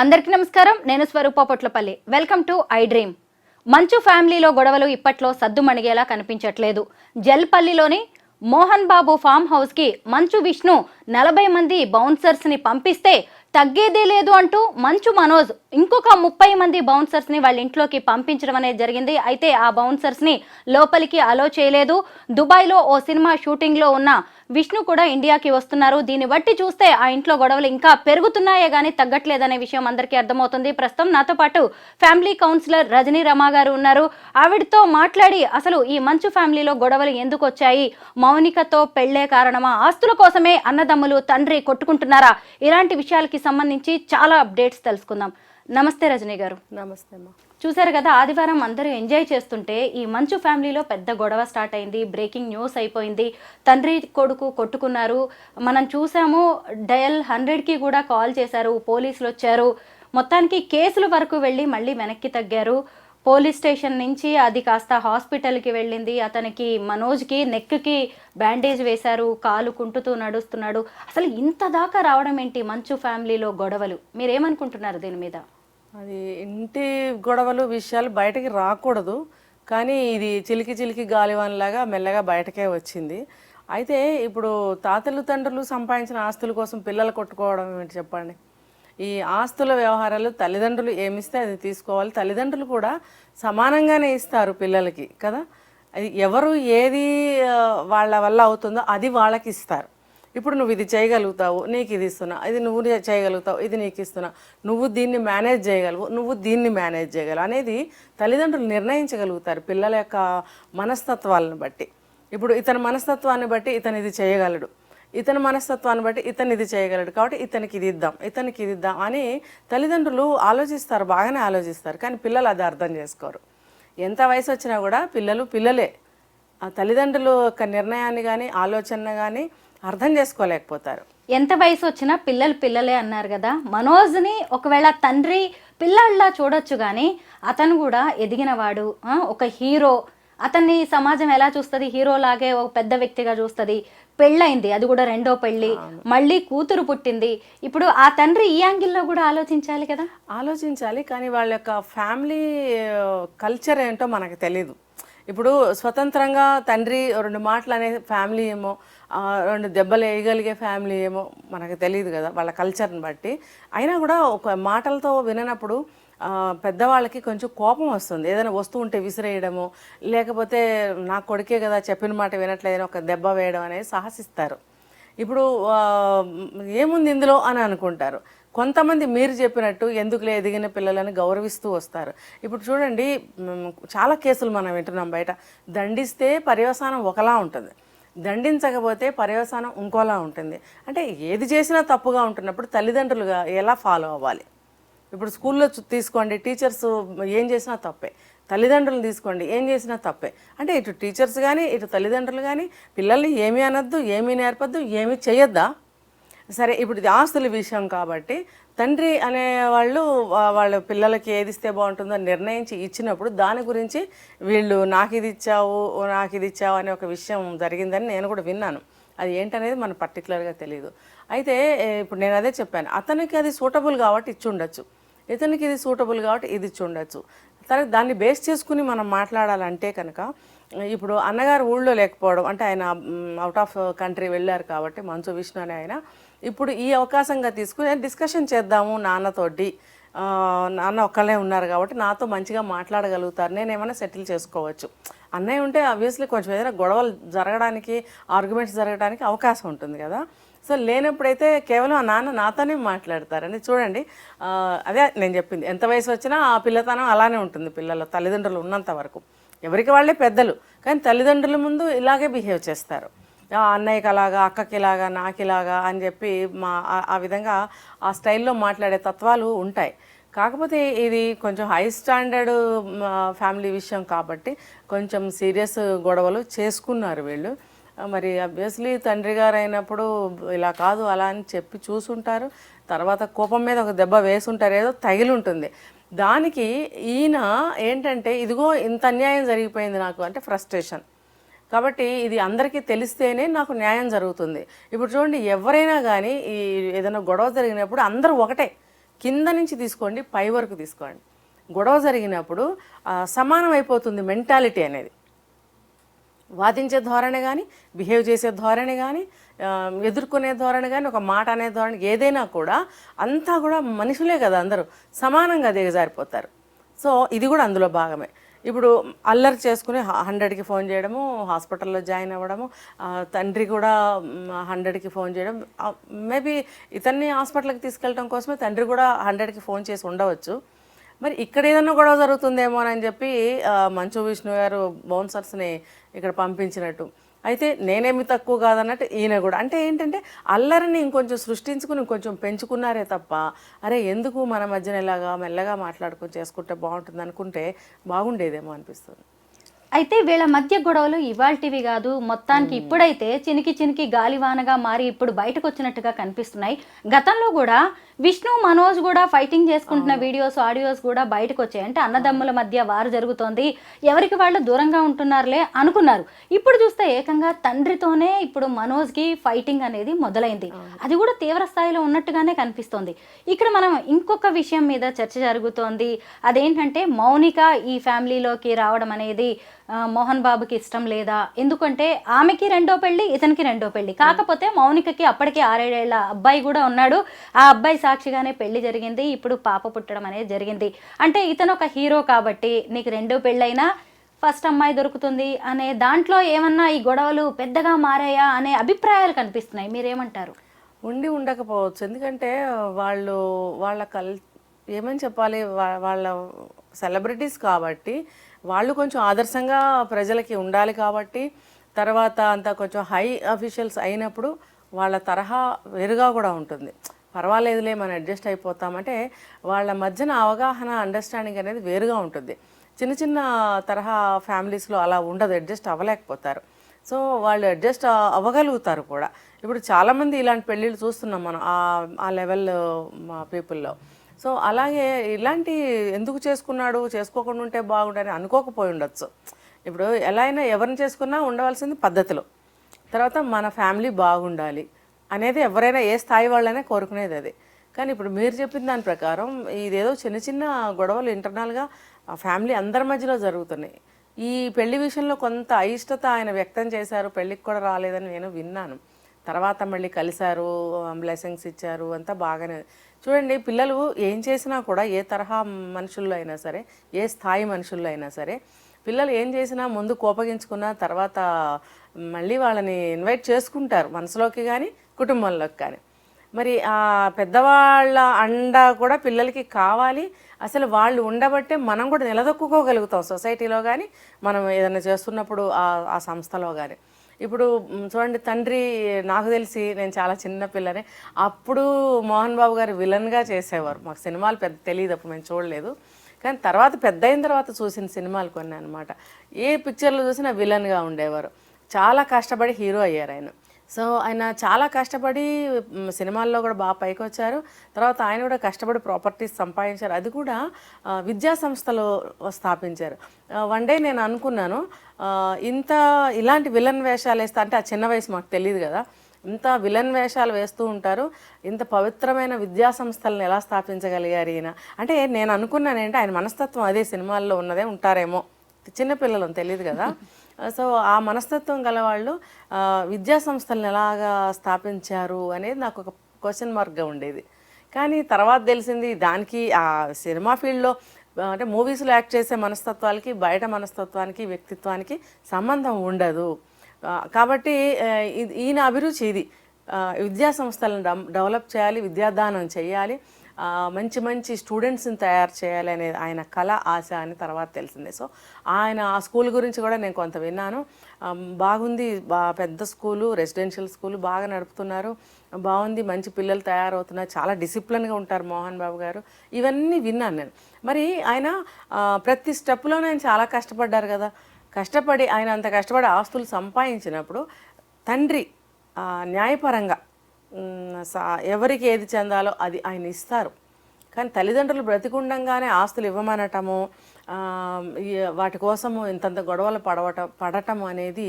అందరికీ నమస్కారం. నేను Swaroopa Potlapalli. Welcome to I dream. Manchu ఫ్యామిలీలో గొడవలు ఇప్పట్లో సద్దుమణిగేలా కనిపించట్లేదు. జల్పల్లిలోని మోహన్ బాబు ఫామ్ హౌస్ కి మంచు విష్ణు 40 మంది బౌన్సర్స్ ని పంపిస్తే తగ్గేదే లేదు అంటూ మంచు మనోజ్ ఇంకొక 30 మంది బౌన్సర్స్ ని వాళ్ళ ఇంట్లోకి పంపించడం అనేది జరిగింది. అయితే ఆ బౌన్సర్స్ ని లోపలికి అలో చేయలేదు. దుబాయ్ లో ఓ సినిమా షూటింగ్ లో ఉన్న విష్ణు కూడా ఇండియాకి వస్తున్నారు. దీన్ని బట్టి చూస్తే ఆ ఇంట్లో గొడవలు ఇంకా పెరుగుతున్నాయే గానీ తగ్గట్లేదనే విషయం అందరికీ అర్థమవుతుంది. ప్రస్తుతం నాతో పాటు ఫ్యామిలీ కౌన్సిలర్ రజనీ రమా గారు ఉన్నారు. ఆవిడతో మాట్లాడి అసలు ఈ మంచు ఫ్యామిలీలో గొడవలు ఎందుకు వచ్చాయి, మౌనికతో పెళ్లే కారణమా, ఆస్తుల కోసమే అన్నదమ్ములు తండ్రి కొట్టుకుంటున్నారా, ఇలాంటి విషయాలకి సంబంధించి చాలా అప్డేట్స్ తెలుసుకుందాం. నమస్తే రజనీ గారు. నమస్తే అమ్మా. చూసారు కదా, ఆదివారం అందరూ ఎంజాయ్ చేస్తుంటే ఈ మంచు ఫ్యామిలీలో పెద్ద గొడవ స్టార్ట్ అయింది. బ్రేకింగ్ న్యూస్ అయిపోయింది. తండ్రి కొడుకు కొట్టుకున్నారు. మనం చూసాము, డయల్ 100కి కూడా కాల్ చేశారు, పోలీసులు వచ్చారు. మొత్తానికి కేసుల వరకు వెళ్ళి మళ్ళీ వెనక్కి తగ్గారు. పోలీస్ స్టేషన్ నుంచి అది కాస్త హాస్పిటల్కి వెళ్ళింది. అతనికి మనోజ్కి నెక్కి బ్యాండేజ్ వేశారు, కాలు కుంటుతూ నడుస్తున్నాడు. అసలు ఇంత దాకా రావడం ఏంటి మంచు ఫ్యామిలీలో గొడవలు? మీరేమనుకుంటున్నారు దీని మీద? అది ఇంటి గొడవలు విషయాలు బయటకి రాకూడదు, కానీ ఇది చిలికి చిలికి గాలివానలాగా మెల్లగా బయటకే వచ్చింది. అయితే ఇప్పుడు తాతలు తండ్రులు సంపాదించిన ఆస్తుల కోసం పిల్లలు కొట్టుకోవడం ఏంటి చెప్పండి. ఈ ఆస్తుల వ్యవహారాలు తల్లిదండ్రులు ఏమిస్తే అది తీసుకోవాలి. తల్లిదండ్రులు కూడా సమానంగానే ఇస్తారు పిల్లలకి కదా. అది ఎవరు ఏది వాళ్ళ వల్ల అవుతుందో అది వాళ్ళకి ఇస్తారు. ఇప్పుడు నువ్వు ఇది చేయగలుగుతావు, నీకు ఇది ఇస్తున్నా, ఇది నువ్వు చేయగలుగుతావు, ఇది నీకు ఇస్తున్నా, నువ్వు దీన్ని మేనేజ్ చేయగలవు, నువ్వు దీన్ని మేనేజ్ చేయగలవు అనేది తల్లిదండ్రులు నిర్ణయించగలుగుతారు పిల్లల యొక్క మనస్తత్వాలను బట్టి. ఇప్పుడు ఇతని మనస్తత్వాన్ని బట్టి ఇతను ఇది చేయగలడు, ఇతని మనస్తత్వాన్ని బట్టి ఇతను ఇది చేయగలడు, కాబట్టి ఇతనికి ఇది ఇద్దాం, ఇతనికి ఇది ఇద్దాం అని తల్లిదండ్రులు ఆలోచిస్తారు, బాగానే ఆలోచిస్తారు. కానీ పిల్లలు అది అర్థం చేసుకోరు. ఎంత వయసు వచ్చినా కూడా పిల్లలు పిల్లలే. ఆ తల్లిదండ్రుల యొక్క నిర్ణయాన్ని కానీ ఆలోచన కానీ అర్థం చేసుకోలేకపోతారు. ఎంత వయసు వచ్చినా పిల్లలు పిల్లలే అన్నారు కదా. మనోజ్ని ఒకవేళ తండ్రి పిల్లల్లా చూడొచ్చు, కానీ అతను కూడా ఎదిగినవాడు, ఒక హీరో. అతన్ని సమాజం ఎలా చూస్తుంది? హీరోలాగే ఒక పెద్ద వ్యక్తిగా చూస్తుంది. పెళ్ళయింది, అది కూడా రెండో పెళ్ళి, మళ్ళీ కూతురు పుట్టింది. ఇప్పుడు ఆ తండ్రి ఈ యాంగిల్లో కూడా ఆలోచించాలి కదా. ఆలోచించాలి, కానీ వాళ్ళ యొక్క ఫ్యామిలీ కల్చర్ ఏంటో మనకు తెలీదు. ఇప్పుడు స్వతంత్రంగా తండ్రి 2 మాటలు అనే ఫ్యామిలీ ఏమో, 2 దెబ్బలు వేయగలిగే ఫ్యామిలీ ఏమో మనకు తెలియదు కదా వాళ్ళ కల్చర్ని బట్టి. అయినా కూడా ఒక మాటలతో విననప్పుడు పెద్దవాళ్ళకి కొంచెం కోపం వస్తుంది. ఏదైనా వస్తువు ఉంటే విసిరేయడము, లేకపోతే నా కొడుకే కదా చెప్పిన మాట వినట్లేదని ఒక దెబ్బ వేయడం అనేది సాహసిస్తారు. ఇప్పుడు ఏముంది ఇందులో అని అనుకుంటారు. కొంతమంది మీరు చెప్పినట్టు ఎందుకులే ఎదిగిన పిల్లలని గౌరవిస్తూ వస్తారు. ఇప్పుడు చూడండి, చాలా కేసులు మనం వింటున్నాం బయట. దండిస్తే పర్యవసానం ఒకలా ఉంటుంది, దండించకపోతే పర్యవసానం ఇంకోలా ఉంటుంది. అంటే ఏది చేసినా తప్పుగా ఉంటున్నప్పుడు తల్లిదండ్రులుగా ఎలా ఫాలో అవ్వాలి? ఇప్పుడు స్కూల్లో తీసుకోండి, టీచర్స్ ఏం చేసినా తప్పే. తల్లిదండ్రులు తీసుకోండి, ఏం చేసినా తప్పే. అంటే ఇటు టీచర్స్ కానీ ఇటు తల్లిదండ్రులు కానీ పిల్లల్ని ఏమీ అనొద్దు, ఏమీ నేర్పద్దు, ఏమీ చేయొద్దా? సరే, ఇప్పుడు ఇది ఆస్తుల విషయం కాబట్టి తండ్రి అనేవాళ్ళు వాళ్ళ పిల్లలకి ఏది ఇస్తే బాగుంటుందో నిర్ణయించి ఇచ్చినప్పుడు దాని గురించి వీళ్ళు నాకు ఇది ఇచ్చావు అనే ఒక విషయం జరిగిందని నేను కూడా విన్నాను. అది ఏంటనేది మనకు పర్టికులర్గా తెలియదు. అయితే ఇప్పుడు నేను అదే చెప్పాను, అతనికి అది సూటబుల్ కాబట్టి ఇచ్చి ఉండొచ్చు, ఇతనికి ఇది సూటబుల్ కాబట్టి ఇది ఇచ్చి ఉండొచ్చు. సరే, దాన్ని బేస్ చేసుకుని మనం మాట్లాడాలంటే కనుక ఇప్పుడు అన్నగారు ఊళ్ళో లేకపోవడం, అంటే ఆయన అవుట్ ఆఫ్ కంట్రీ వెళ్ళారు కాబట్టి మంచు విష్ణు అనే ఆయన ఇప్పుడు ఈ అవకాశంగా తీసుకుని డిస్కషన్ చేద్దాము నాన్నతోటి. నాన్న ఒక్కళ్ళే ఉన్నారు కాబట్టి నాతో మంచిగా మాట్లాడగలుగుతారు, నేను ఏమైనా సెటిల్ చేసుకోవచ్చు. అన్నయ్య ఉంటే ఆబ్వియస్లీ కొంచెం ఏదైనా గొడవలు జరగడానికి, ఆర్గ్యుమెంట్స్ జరగడానికి అవకాశం ఉంటుంది కదా. సో లేనప్పుడైతే కేవలం ఆ నాన్న నాతోనే మాట్లాడతారని చూడండి. అదే నేను చెప్పింది, ఎంత వయసు వచ్చినా ఆ పిల్లతనం అలానే ఉంటుంది పిల్లలు, తల్లిదండ్రులు ఉన్నంత వరకు. ఎవరికి వాళ్ళే పెద్దలు, కానీ తల్లిదండ్రుల ముందు ఇలాగే బిహేవ్ చేస్తారు. అన్నయ్యకి అలాగా, అక్కకి ఇలాగా, నాకు ఇలాగా అని చెప్పి ఆ విధంగా ఆ స్టైల్లో మాట్లాడే తత్వాలు ఉంటాయి. కాకపోతే ఇది కొంచెం హై స్టాండర్డ్ ఫ్యామిలీ విషయం కాబట్టి కొంచెం సీరియస్ గొడవలు చేసుకున్నారు వీళ్ళు. మరి అబ్వియస్లీ తండ్రి గారు అయినప్పుడు ఇలా కాదు అలా అని చెప్పి చూసుంటారు. తర్వాత కోపం మీద ఒక దెబ్బ వేసుంటారు, ఏదో తగిలి ఉంటుంది. దానికి ఈయన ఏంటంటే, ఇదిగో ఇంత అన్యాయం జరిగిపోయింది నాకు అంటే ఫ్రస్ట్రేషన్. కాబట్టి ఇది అందరికీ తెలిస్తేనే నాకు న్యాయం జరుగుతుంది. ఇప్పుడు చూడండి, ఎవరైనా కానీ ఈ ఏదైనా గొడవ జరిగినప్పుడు అందరూ ఒకటే, కింద నుంచి తీసుకోండి, పై వరకు తీసుకోండి. గొడవ జరిగినప్పుడు సమానం అయిపోతుంది మెంటాలిటీ అనేది. వాదించే ధోరణి కానీ, బిహేవ్ చేసే ధోరణి కానీ, ఎదుర్కొనే ధోరణి కానీ, ఒక మాట అనే ధోరణి ఏదైనా కూడా అంతా కూడా మనుషులే కదా, అందరూ సమానంగా దిగజారిపోతారు. సో ఇది కూడా అందులో భాగమే. ఇప్పుడు అల్లరి చేసుకుని 100కి ఫోన్ చేయడము, హాస్పిటల్లో జాయిన్ అవ్వడము, తండ్రి కూడా 100కి ఫోన్ చేయడం, మేబీ ఇతన్ని హాస్పిటల్కి తీసుకెళ్ళడం కోసమే తండ్రి కూడా 100కి ఫోన్ చేసి ఉండవచ్చు. మరి ఇక్కడ ఏదన్నా గొడవ జరుగుతుందేమో అని చెప్పి మంచు విష్ణు గారు బౌన్సర్స్ని ఇక్కడ పంపించినట్టు. అయితే నేనేమి తక్కువ కాదన్నట్టు ఈయన కూడా. అంటే ఏంటంటే అల్లరిని ఇంకొంచెం సృష్టించుకుని ఇంకొంచెం పెంచుకున్నారే తప్ప, అరే ఎందుకు మన మధ్యన ఇలాగా మెల్లగా మాట్లాడుకొని చేసుకుంటే బాగుంటుంది అనుకుంటే బాగుండేదేమో అనిపిస్తుంది. అయితే వీళ్ళ మధ్య గొడవలు ఇవాల్టివి కాదు, మొత్తానికి ఇప్పుడైతే చినికి చినికి గాలివానగా మారి ఇప్పుడు బయటకు వచ్చినట్టుగా కనిపిస్తున్నాయి. గతంలో కూడా విష్ణు మనోజ్ కూడా ఫైటింగ్ చేసుకుంటున్న వీడియోస్ ఆడియోస్ కూడా బయటకు వచ్చాయి. అంటే అన్నదమ్ముల మధ్య వారు జరుగుతోంది, ఎవరికి వాళ్ళు దూరంగా ఉంటున్నారులే అనుకున్నారు. ఇప్పుడు చూస్తే ఏకంగా తండ్రితోనే ఇప్పుడు మనోజ్కి ఫైటింగ్ అనేది మొదలైంది. అది కూడా తీవ్ర స్థాయిలో ఉన్నట్టుగానే కనిపిస్తోంది. ఇక్కడ మనం ఇంకొక విషయం మీద చర్చ జరుగుతోంది. అదేంటంటే మౌనిక ఈ ఫ్యామిలీలోకి రావడం అనేది మోహన్ బాబుకి ఇష్టం లేదా, ఎందుకంటే ఆమెకి రెండో పెళ్లి, ఇతనికి రెండో పెళ్లి. కాకపోతే మౌనికకి అప్పటికి 6-7 ఏళ్ల అబ్బాయి కూడా ఉన్నాడు. ఆ అబ్బాయి సాక్షిగానే పెళ్లి జరిగింది. ఇప్పుడు పాప పుట్టడం అనేది జరిగింది. అంటే ఇతను ఒక హీరో కాబట్టి నీకు రెండో పెళ్ళైనా ఫస్ట్ అమ్మాయి దొరుకుతుంది అనే దాంట్లో ఏమన్నా ఈ గొడవలు పెద్దగా మారాయా అనే అభిప్రాయాలు కనిపిస్తున్నాయి. మీరేమంటారు? ఉండి ఉండకపోవచ్చు. ఎందుకంటే వాళ్ళ ఏమని చెప్పాలి, వాళ్ళ సెలబ్రిటీస్ కాబట్టి వాళ్ళు కొంచెం ఆదర్శంగా ప్రజలకి ఉండాలి కాబట్టి, తర్వాత అంతా కొంచెం హై అఫీషియల్స్ అయినప్పుడు వాళ్ళ తరహా వేరుగా కూడా ఉంటుంది. పర్వాలేదులే మనం అడ్జస్ట్ అయిపోతామంటే వాళ్ళ మధ్యన అవగాహన, అండర్స్టాండింగ్ అనేది వేరుగా ఉంటుంది. చిన్న చిన్న తరహా ఫ్యామిలీస్లో అలా ఉండదు, అడ్జస్ట్ అవ్వలేకపోతారు. సో వాళ్ళు అడ్జస్ట్ అవ్వగలుగుతారు కూడా. ఇప్పుడు చాలామంది ఇలాంటి పెళ్ళిళ్ళు చూస్తున్నాం మనం ఆ లెవెల్ పీపుల్లో. సో అలాగే ఇలాంటి ఎందుకు చేసుకున్నాడు, చేసుకోకుండా ఉంటే బాగుండని అనుకోకపోయి ఉండొచ్చు. ఇప్పుడు ఎలా అయినా ఎవరిని చేసుకున్నా ఉండవలసింది పద్ధతిలో, తర్వాత మన ఫ్యామిలీ బాగుండాలి అనేది ఎవరైనా ఏ స్థాయి వాళ్ళైనా కోరుకునేది అది. కానీ ఇప్పుడు మీరు చెప్పిన దాని ప్రకారం ఇదేదో చిన్న చిన్న గొడవలు ఇంటర్నల్గా ఫ్యామిలీ అందరి మధ్యలో జరుగుతున్నాయి. ఈ పెళ్లి విషయంలో కొంత అయిష్టత ఆయన వ్యక్తం చేశారు, పెళ్ళికి కూడా రాలేదని నేను విన్నాను. తర్వాత మళ్ళీ కలిశారు, బ్లెస్సింగ్స్ ఇచ్చారు, అంతా బాగానే. చూడండి, పిల్లలు ఏం చేసినా కూడా ఏ తరహా మనుషుల్లో అయినా సరే, ఏ స్థాయి మనుషుల్లో అయినా సరే, పిల్లలు ఏం చేసినా ముందు కోపగించుకున్న తర్వాత మళ్ళీ వాళ్ళని ఇన్వైట్ చేసుకుంటారు మనసులోకి కానీ కుటుంబంలోకి కానీ. మరి ఆ పెద్దవాళ్ళ అండ కూడా పిల్లలకి కావాలి. అసలు వాళ్ళు ఉండబట్టే మనం కూడా నిలదొక్కుకోగలుగుతాం సొసైటీలో కానీ, మనం ఏదైనా చేస్తున్నప్పుడు ఆ సంస్థలో కానీ. ఇప్పుడు చూడండి, తండ్రి నాకు తెలిసి నేను చాలా చిన్న పిల్లనే, అప్పుడు మోహన్ బాబు గారు విలన్గా చేసేవారు. మాకు సినిమాలు పెద్ద తెలియదు, అప్పుడు మేము చూడలేదు. కానీ తర్వాత పెద్ద అయిన తర్వాత చూసిన సినిమాలు కొన్ని అనమాట. ఏ పిక్చర్లో చూసినా విలన్గా ఉండేవారు. చాలా కష్టపడి హీరో అయ్యారు ఆయన. సో ఆయన చాలా కష్టపడి సినిమాల్లో కూడా బాగా పైకి వచ్చారు. తర్వాత ఆయన కూడా కష్టపడి ప్రాపర్టీస్ సంపాదించారు. అది కూడా విద్యా సంస్థలో స్థాపించారు. వన్ డే నేను అనుకున్నాను, ఇలాంటి విలన్ వేషాలు వేస్తా, అంటే ఆ చిన్న వయసు మాకు తెలియదు కదా, ఇంత విలన్ వేషాలు వేస్తూ ఉంటారు, ఇంత పవిత్రమైన విద్యా సంస్థలను ఎలా స్థాపించగలిగారు ఈయన. అంటే నేను అనుకున్నానంటే ఆయన మనస్తత్వం అదే, సినిమాల్లో ఉన్నదే ఉంటారేమో, చిన్నపిల్లలు తెలియదు కదా. సో ఆ మనస్తత్వం గల వాళ్ళు విద్యా సంస్థలను ఎలాగా స్థాపించారు అనేది నాకు ఒక క్వశ్చన్ మార్క్గా ఉండేది. కానీ తర్వాత తెలిసింది దానికి ఆ సినిమా ఫీల్డ్లో అంటే మూవీస్లో యాక్ట్ చేసే మనస్తత్వాలకి బయట మనస్తత్వానికి వ్యక్తిత్వానికి సంబంధం ఉండదు. కాబట్టి ఈయన అభిరుచి ఇది, విద్యా సంస్థలను డెవలప్ చేయాలి, విద్యాదానం చేయాలి, మంచి మంచి స్టూడెంట్స్ని తయారు చేయాలి అనేది ఆయన కళ, ఆశ అని తర్వాత తెలిసిందే. సో ఆయన ఆ స్కూల్ గురించి కూడా నేను కొంత విన్నాను. బాగుంది, పెద్ద స్కూలు, రెసిడెన్షియల్ స్కూలు బాగా నడుపుతున్నారు, బాగుంది, మంచి పిల్లలు తయారవుతున్నారు, చాలా డిసిప్లిన్గా ఉంటారు మోహన్ బాబు గారు, ఇవన్నీ విన్నాను నేను. మరి ఆయన ప్రతి స్టెప్లోనే ఆయన చాలా కష్టపడ్డారు కదా. కష్టపడి ఆయన అంత కష్టపడి ఆస్తులు సంపాదించినప్పుడు తండ్రి న్యాయపరంగా ఎవరికి ఏది చెందాలో అది ఆయన ఇస్తారు. కానీ తల్లిదండ్రులు బ్రతికుండంగానే ఆస్తులు ఇవ్వమనటము, వాటి కోసము ఇంతంత గొడవలు పడటం అనేది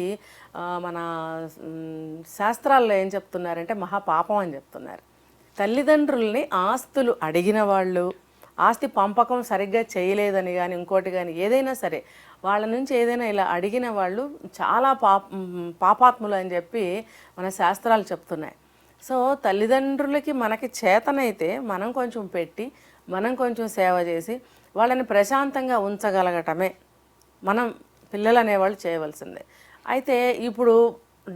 మన శాస్త్రాల్లో ఏం చెప్తున్నారంటే మహాపాపం అని చెప్తున్నారు. తల్లిదండ్రుల్ని ఆస్తులు అడిగిన వాళ్ళు, ఆస్తి పంపకం సరిగ్గా చేయలేదని కానీ ఇంకోటి కానీ ఏదైనా సరే వాళ్ళ నుంచి ఏదైనా ఇలా అడిగిన వాళ్ళు చాలా పాపాత్ములు అని చెప్పి మన శాస్త్రాలు చెప్తున్నాయి. సో తల్లిదండ్రులకి మనకి చేతనైతే మనం కొంచెం పెట్టి మనం కొంచెం సేవ చేసి వాళ్ళని ప్రశాంతంగా ఉంచగలగటమే మనం పిల్లలు అనేవాళ్ళు చేయవలసిందే. అయితే ఇప్పుడు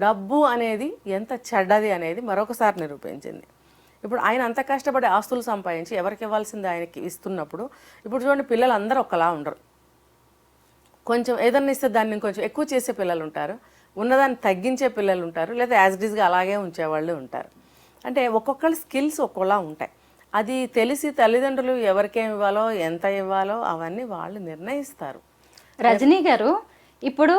డబ్బు అనేది ఎంత చెడ్డది అనేది మరొకసారి నిరూపించింది. ఇప్పుడు ఆయన అంత కష్టపడి ఆస్తులు సంపాదించి ఎవరికి ఇవ్వాల్సింది ఆయనకి ఇస్తున్నప్పుడు ఇప్పుడు చూడండి, పిల్లలు అందరూ ఒకలా ఉండరు. కొంచెం ఏదన్నా ఇస్తే దాన్ని కొంచెం ఎక్కువ చేసే పిల్లలు ఉంటారు, ఉన్నదాన్ని తగ్గించే పిల్లలు ఉంటారు, లేదా యాజ్ ఇట్ ఈస్గా అలాగే ఉంచేవాళ్ళు ఉంటారు. అంటే ఒక్కొక్కళ్ళ స్కిల్స్ ఒక్కోలా ఉంటాయి. అది తెలిసి తల్లిదండ్రులు ఎవరికేమి ఇవ్వాలో ఎంత ఇవ్వాలో అవన్నీ వాళ్ళు నిర్ణయిస్తారు. రజనీ గారు, ఇప్పుడు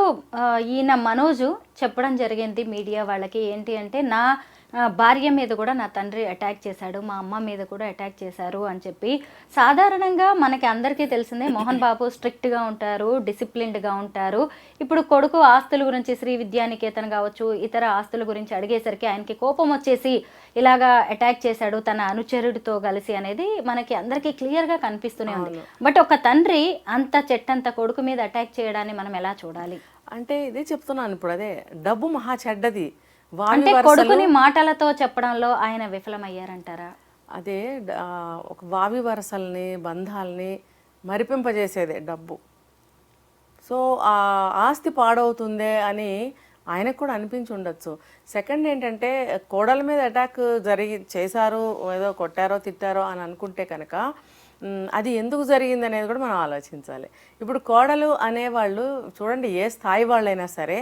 ఈయన మనోజు చెప్పడం జరిగింది మీడియా వాళ్ళకి, ఏంటి అంటే నా భార్య మీద కూడా నా తండ్రి అటాక్ చేశాడు, మా అమ్మ మీద కూడా అటాక్ చేశారు అని చెప్పి. సాధారణంగా మనకి అందరికీ తెలిసిందే మోహన్ బాబు స్ట్రిక్ట్గా ఉంటారు, డిసిప్లిన్డ్గా ఉంటారు. ఇప్పుడు కొడుకు ఆస్తుల గురించి శ్రీ విద్యానికేతన్ కావచ్చు ఇతర ఆస్తుల గురించి అడిగేసరికి ఆయనకి కోపం వచ్చేసి ఇలాగా అటాక్ చేశాడు తన అనుచరుడితో కలిసి అనేది మనకి అందరికీ క్లియర్గా కనిపిస్తూనే ఉంది. బట్ ఒక తండ్రి అంత చెట్టంత కొడుకు మీద అటాక్ చేయడాన్ని మనం ఎలా చూడాలి? అంటే ఇదే చెప్తున్నాను ఇప్పుడు, అదే డబ్బు మహా చెడ్డది. అంటే కొడుకుని మాటలతో చెప్పడంలో ఆయన విఫలమయ్యారంటారా? అదే ఒక వావి వరసల్ని బంధాలని మరిపింపజేసేదే డబ్బు. సో ఆ ఆస్తి పాడవుతుందే అని ఆయనకు కూడా అనిపించి ఉండొచ్చు. సెకండ్ ఏంటంటే కోడల మీద అటాక్ చేశారు, ఏదో కొట్టారో తిట్టారో అని అనుకుంటే కనుక అది ఎందుకు జరిగింది అనేది కూడా మనం ఆలోచించాలి. ఇప్పుడు కోడలు అనేవాళ్ళు చూడండి, ఏ స్థాయి వాళ్ళైనా సరే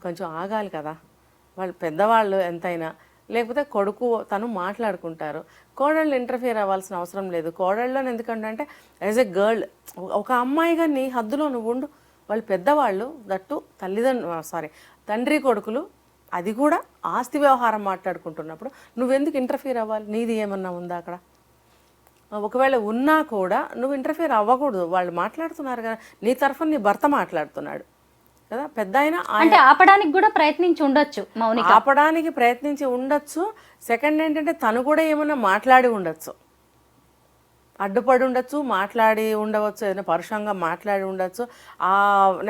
కొంచెం ఆగాలి కదా, వాళ్ళు పెద్దవాళ్ళు ఎంతైనా. లేకపోతే కొడుకు తను మాట్లాడుకుంటారు, కోడళ్ళు ఇంటర్ఫియర్ అవ్వాల్సిన అవసరం లేదు. కోడళ్ళని ఎందుకంటే అంటే యాజ్ ఎ గర్ల్ ఒక అమ్మాయిగా నీ హద్దులో నువ్వు ఉండు. వాళ్ళు పెద్దవాళ్ళు, దట్టు తండ్రి కొడుకులు, అది కూడా ఆస్తి వ్యవహారం మాట్లాడుకుంటున్నప్పుడు నువ్వెందుకు ఇంటర్ఫియర్ అవ్వాలి? నీది ఏమన్నా ఉందా అక్కడ? ఒకవేళ ఉన్నా కూడా నువ్వు ఇంటర్ఫియర్ అవ్వకూడదు. వాళ్ళు మాట్లాడుతున్నారు కదా, నీ తరఫున నీ భర్త మాట్లాడుతున్నాడు కదా, పెద్ద అంటే ఆపడానికి కూడా ప్రయత్నించి ఉండొచ్చు, ఆపడానికి ప్రయత్నించి ఉండొచ్చు. సెకండ్ ఏంటంటే తను కూడా ఏమన్నా మాట్లాడి ఉండొచ్చు, అడ్డుపడి ఉండొచ్చు, మాట్లాడి ఉండవచ్చు, ఏదైనా పరుషంగా మాట్లాడి ఉండొచ్చు. ఆ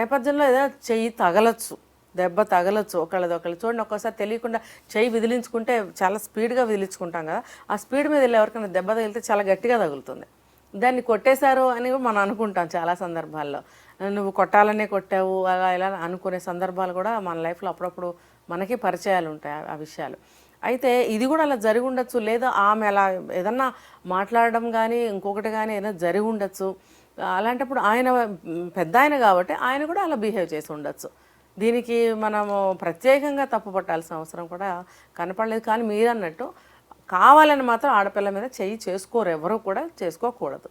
నేపథ్యంలో ఏదైనా చెయ్యి తగలచ్చు, దెబ్బ తగలచ్చు ఒకళ్ళది. చూడండి, ఒక్కోసారి తెలియకుండా చెయ్యి విదిలించుకుంటే చాలా స్పీడ్గా విదిలించుకుంటాం కదా, ఆ స్పీడ్ మీద వెళ్ళి ఎవరికైనా దెబ్బ తగిలితే చాలా గట్టిగా తగులుతుంది. దాన్ని కొట్టేశారు అని మనం అనుకుంటాం చాలా సందర్భాల్లో. నువ్వు కొట్టాలనే కొట్టావు అలా ఇలా అనుకునే సందర్భాలు కూడా మన లైఫ్లో అప్పుడప్పుడు మనకి పరిచయాలు ఉంటాయి ఆ విషయాలు. అయితే ఇది కూడా అలా జరిగి ఉండొచ్చు, లేదా ఆమె అలా ఏదన్నా మాట్లాడడం కానీ ఇంకొకటి కానీ ఏదైనా జరిగి ఉండొచ్చు. అలాంటప్పుడు ఆయన పెద్ద ఆయన కాబట్టి ఆయన కూడా అలా బిహేవ్ చేసి ఉండొచ్చు. దీనికి మనము ప్రత్యేకంగా తప్పు పట్టాల్సిన అవసరం కూడా కనపడలేదు. కానీ మీరు అన్నట్టు కావాలని మాత్రం ఆడపిల్ల మీద చెయ్యి చేసుకోరు, ఎవరు కూడా చేసుకోకూడదు.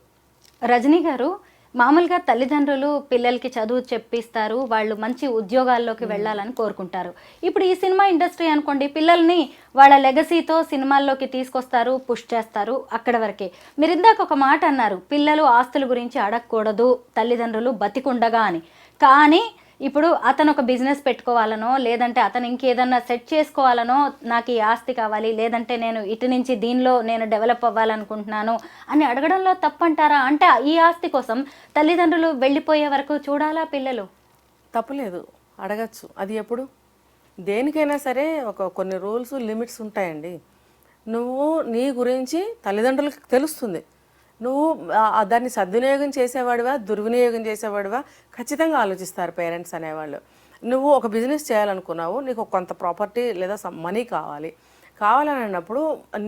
రజనీ గారు, మామూలుగా తల్లిదండ్రులు పిల్లలకి చదువు చెప్పిస్తారు, వాళ్ళు మంచి ఉద్యోగాల్లోకి వెళ్ళాలని కోరుకుంటారు. ఇప్పుడు ఈ సినిమా ఇండస్ట్రీ అనుకోండి, పిల్లల్ని వాళ్ళ లెగసీతో సినిమాల్లోకి తీసుకొస్తారు, పుష్ చేస్తారు, అక్కడ వరకే. మీరు ఇందాక ఒక మాట అన్నారు, పిల్లలు ఆస్తుల గురించి అడగకూడదు తల్లిదండ్రులు బతికుండగా అని. కానీ ఇప్పుడు అతను ఒక బిజినెస్ పెట్టుకోవాలనో, లేదంటే అతను ఇంకేదన్నా సెట్ చేసుకోవాలనో, నాకు ఈ ఆస్తి కావాలి, లేదంటే నేను ఇటు నుంచి దీనిలో నేను డెవలప్ అవ్వాలనుకుంటున్నాను అని అడగడంలో తప్పంటారా? అంటే ఈ ఆస్తి కోసం తల్లిదండ్రులు వెళ్ళిపోయే వరకు చూడాలా పిల్లలు? తప్పులేదు, అడగచ్చు. అది ఎప్పుడు దేనికైనా సరే కొన్ని రూల్స్ లిమిట్స్ ఉంటాయండి. నువ్వు నీ గురించి తల్లిదండ్రులకు తెలుస్తుంది, నువ్వు దాన్ని సద్వినియోగం చేసేవాడివా దుర్వినియోగం చేసేవాడివా ఖచ్చితంగా ఆలోచిస్తారు పేరెంట్స్ అనేవాళ్ళు. నువ్వు ఒక బిజినెస్ చేయాలనుకున్నావు, నీకు కొంత ప్రాపర్టీ లేదా మనీ కావాలని అన్నప్పుడు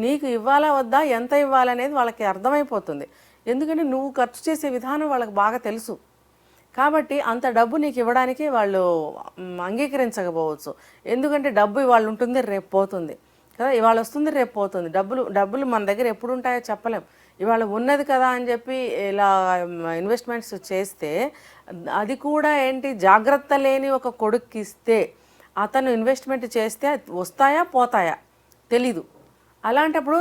నీకు ఇవ్వాలా వద్దా, ఎంత ఇవ్వాలనేది వాళ్ళకి అర్థమైపోతుంది. ఎందుకంటే నువ్వు ఖర్చు చేసే విధానం వాళ్ళకి బాగా తెలుసు. కాబట్టి అంత డబ్బు నీకు ఇవ్వడానికి వాళ్ళు అంగీకరించకపోవచ్చు. ఎందుకంటే డబ్బు ఇవాళ ఉంటుంది, రేపు పోతుంది కదా, ఇవాళ వస్తుంది రేపు పోతుంది. డబ్బులు మన దగ్గర ఎప్పుడు ఉంటాయో చెప్పలేం. ఇవాళ ఉన్నది కదా అని చెప్పి ఇలా ఇన్వెస్ట్మెంట్స్ చేస్తే అది కూడా ఏంటి, జాగ్రత్త లేని ఒక కొడుక్కి ఇస్తే అతను ఇన్వెస్ట్మెంట్ చేస్తే వస్తాయా పోతాయా తెలీదు. అలాంటప్పుడు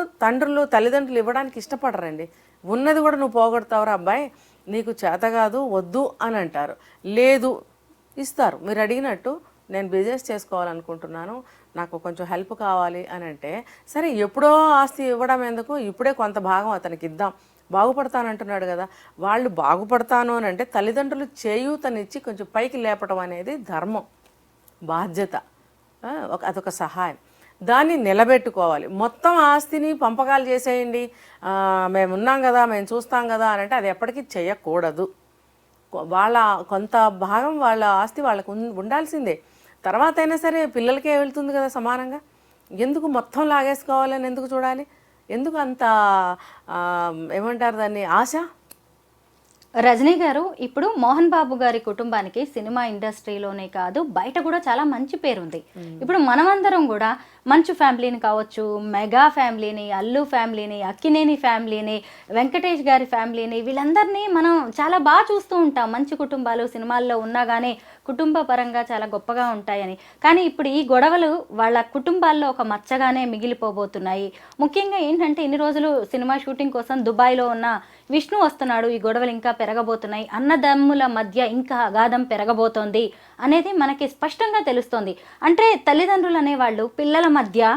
తల్లిదండ్రులు ఇవ్వడానికి ఇష్టపడరండి. ఉన్నది కూడా నువ్వు పోగొడతావురా అబ్బాయి, నీకు చేత కాదు వద్దు అని అంటారు. లేదు, ఇస్తారు. మీరు అడిగినట్టు నేను బిజినెస్ చేసుకోవాలనుకుంటున్నాను, నాకు కొంచెం హెల్ప్ కావాలి అని అంటే, సరే ఎప్పుడో ఆస్తి ఇవ్వడం ఎందుకు, ఇప్పుడే కొంత భాగం అతనికి ఇద్దాం, బాగుపడతానంటున్నాడు కదా. వాళ్ళు బాగుపడతాను అని అంటే తల్లిదండ్రులు చేయూతనిచ్చి కొంచెం పైకి లేపడం అనేది ధర్మం, బాధ్యత, అదొక సహాయం. దాన్ని నిలబెట్టుకోవాలి. మొత్తం ఆస్తిని పంపకాలు చేసేయండి, మేము ఉన్నాం కదా, మేము చూస్తాం కదా అని అంటే అది ఎప్పటికీ చేయకూడదు. వాళ్ళ కొంత భాగం వాళ్ళ ఆస్తి వాళ్ళకు ఉండాల్సిందే. తర్వాత అయినా సరే పిల్లలకే వెళ్తుంది కదా సమానంగా. ఎందుకు మొత్తం లాగేసుకోవాలని ఎందుకు చూడాలి? ఎందుకు అంత ఏమంటారు దాన్ని, ఆశ? రజనీ గారు, ఇప్పుడు మోహన్ బాబు గారి కుటుంబానికి సినిమా ఇండస్ట్రీలోనే కాదు బయట కూడా చాలా మంచి పేరుంది. ఇప్పుడు మనమందరం కూడా మంచు ఫ్యామిలీని కావచ్చు, మెగా ఫ్యామిలీని, అల్లు ఫ్యామిలీని, అక్కినేని ఫ్యామిలీని, వెంకటేష్ గారి ఫ్యామిలీని, వీళ్ళందరినీ మనం చాలా బాగా చూస్తూ ఉంటాం. మంచి కుటుంబాలు సినిమాల్లో ఉన్నా కానీ కుటుంబ పరంగా చాలా గొప్పగా ఉంటాయని. కానీ ఇప్పుడు ఈ గొడవలు వాళ్ళ కుటుంబాల్లో ఒక మచ్చగానే మిగిలిపోబోతున్నాయి. ముఖ్యంగా ఏంటంటే ఇన్ని రోజులు సినిమా షూటింగ్ కోసం దుబాయ్లో ఉన్న విష్ణు వస్తున్నాడు, ఈ గొడవలు ఇంకా పెరగబోతున్నాయి, అన్నదమ్ముల మధ్య ఇంకా అగాధం పెరగబోతోంది అనేది మనకి స్పష్టంగా తెలుస్తోంది. అంటే తల్లిదండ్రులు అనేవాళ్ళు పిల్లల మధ్య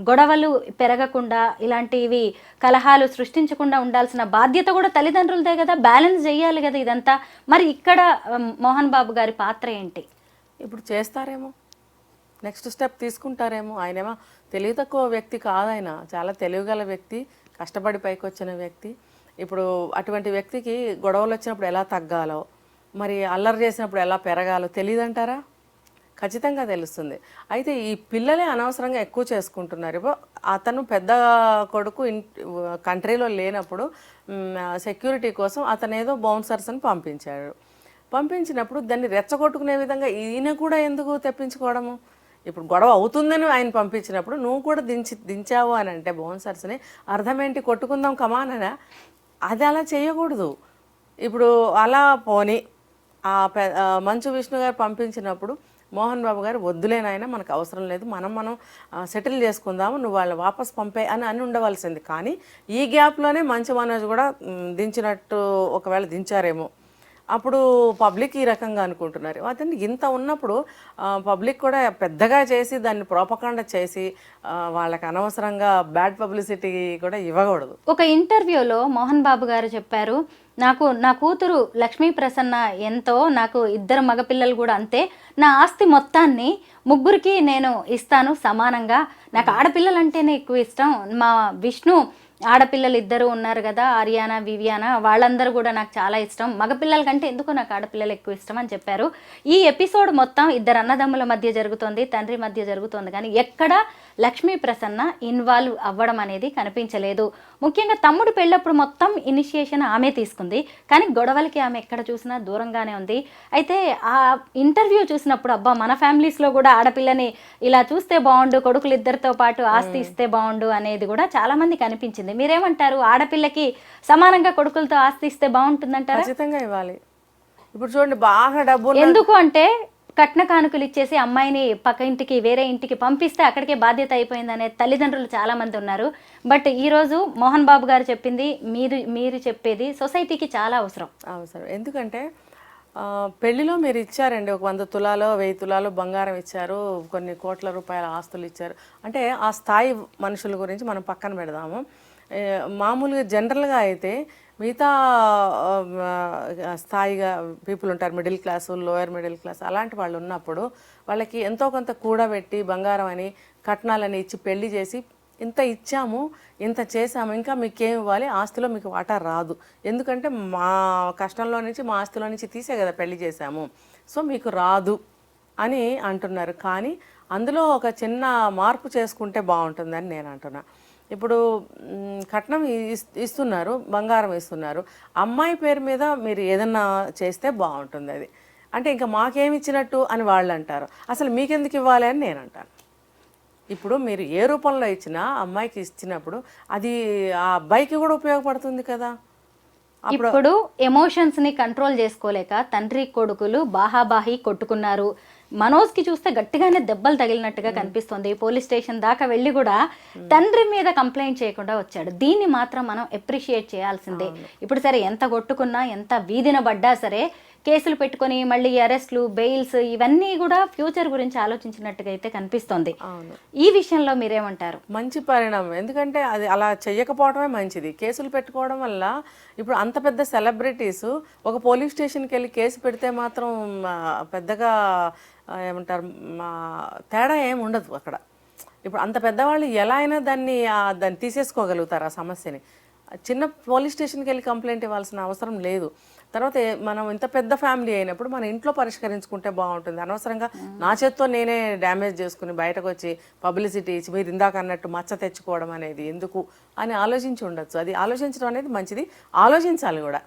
గొడవలు పెరగకుండా, ఇలాంటివి కలహాలు సృష్టించకుండా ఉండాల్సిన బాధ్యత కూడా తల్లిదండ్రులదే కదా, బ్యాలెన్స్ చేయాలి కదా ఇదంతా. మరి ఇక్కడ మోహన్ బాబు గారి పాత్ర ఏంటి? ఇప్పుడు చేస్తారేమో, నెక్స్ట్ స్టెప్ తీసుకుంటారేమో. ఆయనేమో తెలివి తక్కువ వ్యక్తి కాదు, ఆయన చాలా తెలివిగల వ్యక్తి, కష్టపడి పైకి వచ్చిన వ్యక్తి. ఇప్పుడు అటువంటి వ్యక్తికి గొడవలు వచ్చినప్పుడు ఎలా తగ్గాలో, మరి అల్లరి చేసినప్పుడు ఎలా పెరగాలో తెలియదంటారా? ఖచ్చితంగా తెలుస్తుంది. అయితే ఈ పిల్లలే అనవసరంగా ఎక్కువ చేసుకుంటున్నారు. ఇప్పుడు అతను పెద్ద కొడుకు కంట్రీలో లేనప్పుడు సెక్యూరిటీ కోసం అతను ఏదో బౌన్సర్స్ అని పంపించినప్పుడు దాన్ని రెచ్చగొట్టుకునే విధంగా ఈయన కూడా ఎందుకు తెప్పించుకోవడము? ఇప్పుడు గొడవ అవుతుందని ఆయన పంపించినప్పుడు నువ్వు కూడా దించావు అని అంటే బౌన్సర్స్ని, అర్థం ఏంటి? కొట్టుకుందాం కమాననా? అది అలా చేయకూడదు. ఇప్పుడు అలా పోని మంచు విష్ణు గారు పంపించినప్పుడు మోహన్ బాబు గారు వద్దులేనాయన, మనకు అవసరం లేదు, మనం సెటిల్ చేసుకుందాము, నువ్వు వాళ్ళని వాపస్ పంపే అని ఉండవలసింది. కానీ ఈ గ్యాప్లోనే మంచు మనోజ్ కూడా దించినట్టు ఒకవేళ దించారేమో. అప్పుడు పబ్లిక్ ఈ రకంగా అనుకుంటున్నారు. అతను ఇంత ఉన్నప్పుడు పబ్లిక్ కూడా పెద్దగా చేసి దాన్ని ప్రోపకాండ చేసి వాళ్ళకి అనవసరంగా బ్యాడ్ పబ్లిసిటీ కూడా ఇవ్వకూడదు. ఒక ఇంటర్వ్యూలో మోహన్ బాబు గారు చెప్పారు, నా కూతురు లక్ష్మీ ప్రసన్న ఎంతో, నాకు 2 మగపిల్లలు కూడా అంతే, నా ఆస్తి మొత్తాన్ని ముగ్గురికి నేను ఇస్తాను సమానంగా, నాకు ఆడపిల్లలంటేనే ఎక్కువ ఇష్టం, మా విష్ణు ఆడపిల్లలు 2 ఉన్నారు కదా, ఆర్యానా వివియానా, వాళ్ళందరూ కూడా నాకు చాలా ఇష్టం, మగపిల్లల కంటే ఎందుకో నాకు ఆడపిల్లలు ఎక్కువ ఇష్టం అని చెప్పారు. ఈ ఎపిసోడ్ మొత్తం 2 అన్నదమ్ముల మధ్య జరుగుతోంది, తండ్రి మధ్య జరుగుతోంది, కానీ ఎక్కడ లక్ష్మీ ప్రసన్న ఇన్వాల్వ్ అవ్వడం అనేది కనిపించలేదు. ముఖ్యంగా తమ్ముడు పెళ్ళప్పుడు మొత్తం ఇనిషియేషన్ ఆమె తీసుకుంది, కానీ గొడవలకి ఆమె ఎక్కడ చూసినా దూరంగానే ఉంది. అయితే ఆ ఇంటర్వ్యూ చూసినప్పుడు అబ్బా, మన ఫ్యామిలీస్లో కూడా ఆడపిల్లని ఇలా చూస్తే బాగుండు, కొడుకులు 2తో పాటు ఆస్తి ఇస్తే బాగుండు అనేది కూడా చాలా మందికి అనిపించింది. మీరేమంటారు? ఆడపిల్లకి సమానంగా కొడుకులతో ఆస్తి ఇస్తే బాగుంటుందంటారా? ఖచ్చితంగా ఇవ్వాలి. ఇప్పుడు చూడండి, బాగా డబ్బు, ఎందుకు అంటే కట్న కానుకలు ఇచ్చేసి అమ్మాయిని పక్క ఇంటికి వేరే ఇంటికి పంపిస్తే అక్కడికే బాధ్యత అయిపోయిందనే తల్లిదండ్రులు చాలా మంది ఉన్నారు. బట్ ఈరోజు మోహన్ బాబు గారు చెప్పింది, మీరు చెప్పేది సొసైటీకి చాలా అవసరం. ఎందుకంటే పెళ్లిలో మీరు ఇచ్చారండి, ఒక 100 తులాలో 1000 తులాలో బంగారం ఇచ్చారు, కొన్ని కోట్ల రూపాయల ఆస్తులు ఇచ్చారు అంటే ఆ స్థాయి మనుషుల గురించి మనం పక్కన పెడదాము. మామూలుగా జనరల్గా అయితే మిగతా స్థాయిగా పీపుల్ ఉంటారు, middle class, lower middle class, అలాంటి వాళ్ళు ఉన్నప్పుడు వాళ్ళకి ఎంతో కొంత కూడబెట్టి బంగారం అని కట్నాలని ఇచ్చి పెళ్లి చేసి, ఇంత ఇచ్చాము, ఇంత చేసాము, ఇంకా మీకేం ఇవ్వాలి, ఆస్తిలో మీకు వాటా రాదు, ఎందుకంటే మా కష్టంలో నుంచి మా ఆస్తిలో నుంచి తీసే కదా పెళ్లి చేశాము, సో మీకు రాదు అని అంటున్నారు. కానీ అందులో ఒక చిన్న మార్పు చేసుకుంటే బాగుంటుందని నేను అంటున్నా. ఇప్పుడు కట్నం ఇస్తున్నారు, బంగారం ఇస్తున్నారు, అమ్మాయి పేరు మీద మీరు ఏదన్నా చేస్తే బాగుంటుంది. అది అంటే ఇంకా మాకేమి ఇచ్చినట్టు అని వాళ్ళు అంటారు. అసలు మీకెందుకు ఇవ్వాలి అని నేను అంటాను. ఇప్పుడు మీరు ఏ రూపంలో ఇచ్చినా అమ్మాయికి ఇచ్చినప్పుడు అది ఆ అబ్బాయికి కూడా ఉపయోగపడుతుంది కదా. ఇప్పుడు ఎమోషన్స్ని కంట్రోల్ చేసుకోలేక తండ్రి కొడుకులు బాహాబాహి కొట్టుకున్నారు. మనోజ్కి చూస్తే గట్టిగానే దెబ్బలు తగిలినట్టుగా కనిపిస్తుంది. పోలీస్ స్టేషన్ దాకా వెళ్ళి కూడా తండ్రి మీద కంప్లైంట్ చేయకుండా వచ్చాడు. దీన్ని మాత్రం మనం అప్రిషియేట్ చేయాల్సిందే. ఇప్పుడు సరే ఎంత కొట్టుకున్నా, ఎంత వీధిన పడ్డా సరే, కేసులు పెట్టుకొని మళ్ళీ అరెస్ట్లు, బెయిల్స్ ఇవన్నీ కూడా ఫ్యూచర్ గురించి ఆలోచించినట్టుగా అయితే కనిపిస్తోంది. అవును, ఈ విషయంలో మీరేమంటారు? మంచి పరిణామం. ఎందుకంటే అది అలా చెయ్యకపోవడమే మంచిది. కేసులు పెట్టుకోవడం వల్ల ఇప్పుడు అంత పెద్ద సెలబ్రిటీస్ ఒక పోలీస్ స్టేషన్కి వెళ్ళి కేసు పెడితే మాత్రం పెద్దగా ఏమంటారు తేడా ఏమి ఉండదు అక్కడ. ఇప్పుడు అంత పెద్దవాళ్ళు ఎలా అయినా దాన్ని తీసేసుకోగలుగుతారు ఆ సమస్యని. చిన్న పోలీస్ స్టేషన్కి వెళ్ళి కంప్లైంట్ ఇవ్వాల్సిన అవసరం లేదు. తర్వాత మనం ఇంత పెద్ద ఫ్యామిలీ అయినప్పుడు మన ఇంట్లో పరిష్కరించుకుంటే బాగుంటుంది. అనవసరంగా నా చేత్తో నేనే డ్యామేజ్ చేసుకుని బయటకు వచ్చి పబ్లిసిటీ ఇచ్చి మీరు ఇందాక అన్నట్టు మచ్చ తెచ్చుకోవడం అనేది ఎందుకు అని ఆలోచించి ఉండొచ్చు. అది ఆలోచించడం అనేది మంచిది, ఆలోచించాలి కూడా.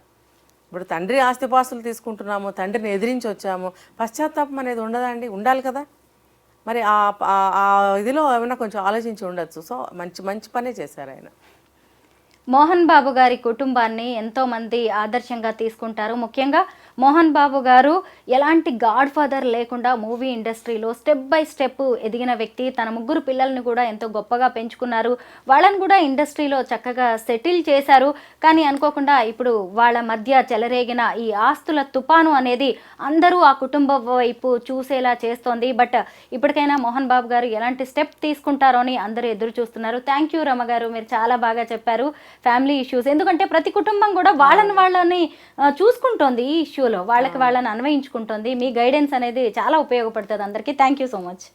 ఇప్పుడు తండ్రి ఆస్తిపాస్తులు తీసుకుంటున్నాము, తండ్రిని ఎదిరించి వచ్చాము, పశ్చాత్తాపం అనేది ఉండదండి, ఉండాలి కదా. మరి ఆ ఇదిలో ఏమైనా కొంచెం ఆలోచించి ఉండొచ్చు. సో మంచి పనే చేశారు ఆయన. మోహన్ బాబు గారి కుటుంబాన్ని ఎంతో మంది ఆదర్శంగా తీసుకుంటారు. ముఖ్యంగా మోహన్ బాబు గారు ఎలాంటి గాడ్ ఫాదర్ లేకుండా మూవీ ఇండస్ట్రీలో స్టెప్ బై స్టెప్ ఎదిగిన వ్యక్తి. తన 3 పిల్లల్ని కూడా ఎంతో గొప్పగా పెంచుకున్నారు. వాళ్ళని కూడా ఇండస్ట్రీలో చక్కగా సెటిల్ చేశారు. కానీ అనుకోకుండా ఇప్పుడు వాళ్ళ మధ్య చెలరేగిన ఈ ఆస్తుల తుపాను అనేది అందరూ ఆ కుటుంబం వైపు చూసేలా చేస్తోంది. బట్ ఇప్పటికైనా మోహన్ బాబు గారు ఎలాంటి స్టెప్ తీసుకుంటారో అని అందరూ ఎదురు చూస్తున్నారు. థ్యాంక్ యూ రమ గారు, మీరు చాలా బాగా చెప్పారు ఫ్యామిలీ ఇష్యూస్. ఎందుకంటే ప్రతి కుటుంబం కూడా వాళ్ళని చూసుకుంటోంది. ఈ ఇష్యూలో వాళ్ళని అన్వయించుకుంటోంది. మీ గైడెన్స్ అనేది చాలా ఉపయోగపడుతుంది అందరికీ. Thank you so much.